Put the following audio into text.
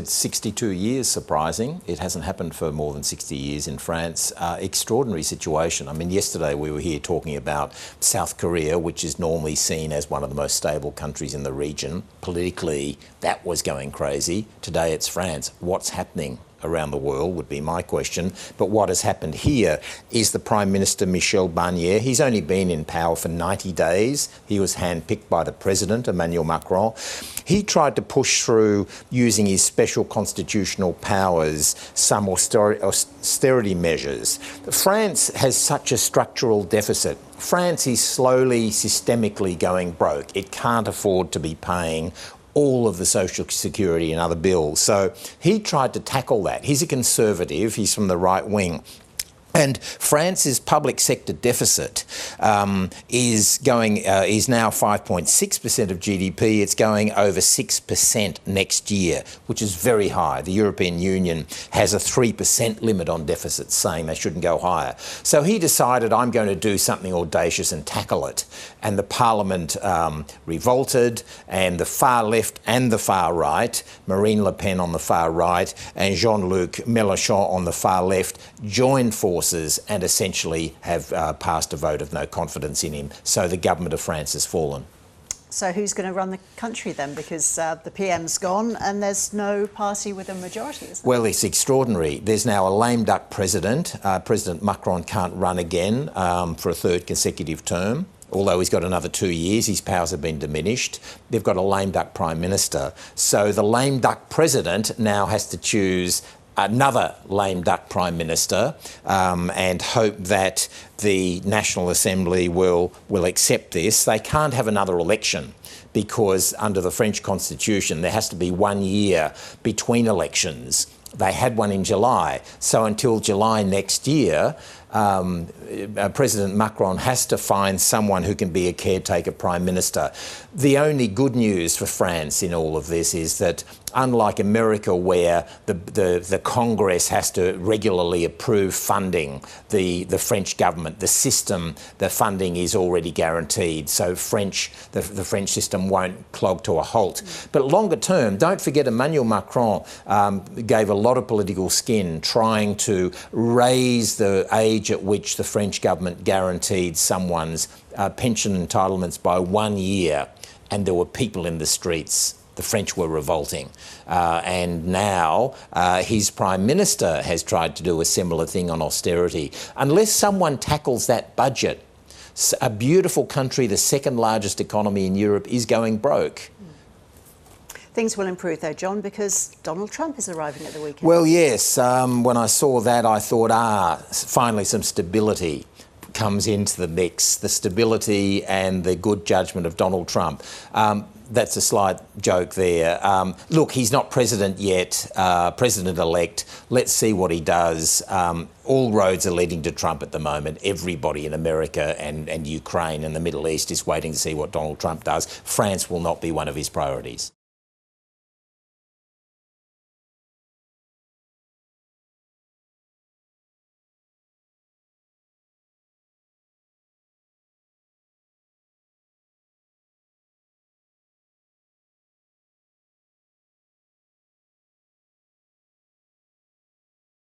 it's 62 years, surprising. It hasn't happened for more than 60 years in France. Extraordinary situation. I mean, yesterday we were here talking about South Korea, which is normally seen as one of the most stable countries in the region. Politically, that was going crazy. Today it's France. What's happening around the world would be my question. But what has happened here is the Prime Minister Michel Barnier. He's only been in power for 90 days. He was handpicked by the President, Emmanuel Macron. He tried to push through, using his special constitutional powers, some austerity measures. France has such a structural deficit. France is slowly, systemically going broke. It can't afford to be paying all of the social security and other bills. So he tried to tackle that. He's a conservative, he's from the right wing. And France's public sector deficit is now 5.6% of GDP. It's going over 6% next year, which is very high. The European Union has a 3% limit on deficits, saying they shouldn't go higher. So he decided, I'm going to do something audacious and tackle it. And the Parliament revolted, and the far left and the far right, Marine Le Pen on the far right and Jean-Luc Mélenchon on the far left, joined forces and essentially have passed a vote of no confidence in him. So the government of France has fallen. So who's going to run the country then? Because the PM's gone and there's no party with a majority, is there? Well, it's extraordinary. There's now a lame duck president. President Macron can't run again for a third consecutive term. Although he's got another 2 years, his powers have been diminished. They've got a lame duck prime minister. So the lame duck president now has to choose another lame duck prime minister and hope that the National Assembly will accept this. They can't have another election because under the French Constitution there has to be 1 year between elections. They had one in July, so until July next year, President Macron has to find someone who can be a caretaker prime minister. The only good news for France in all of this is that, unlike America, where the Congress has to regularly approve funding, the French government, the system, the funding is already guaranteed. So the French system won't clog to a halt. But longer term, don't forget Emmanuel Macron gave a lot of political skin trying to raise the age at which the French government guaranteed someone's pension entitlements by 1 year, and there were people in the streets. The French were revolting. And now his Prime Minister has tried to do a similar thing on austerity. Unless someone tackles that budget, a beautiful country, the second largest economy in Europe, is going broke. Things will improve though, John, because Donald Trump is arriving at the weekend. Well, yes. When I saw that, I thought, finally some stability comes into the mix. The stability and the good judgment of Donald Trump. That's a slight joke there. Look, he's not president yet, president-elect. Let's see what he does. All roads are leading to Trump at the moment. Everybody in America and Ukraine and the Middle East is waiting to see what Donald Trump does. France will not be one of his priorities.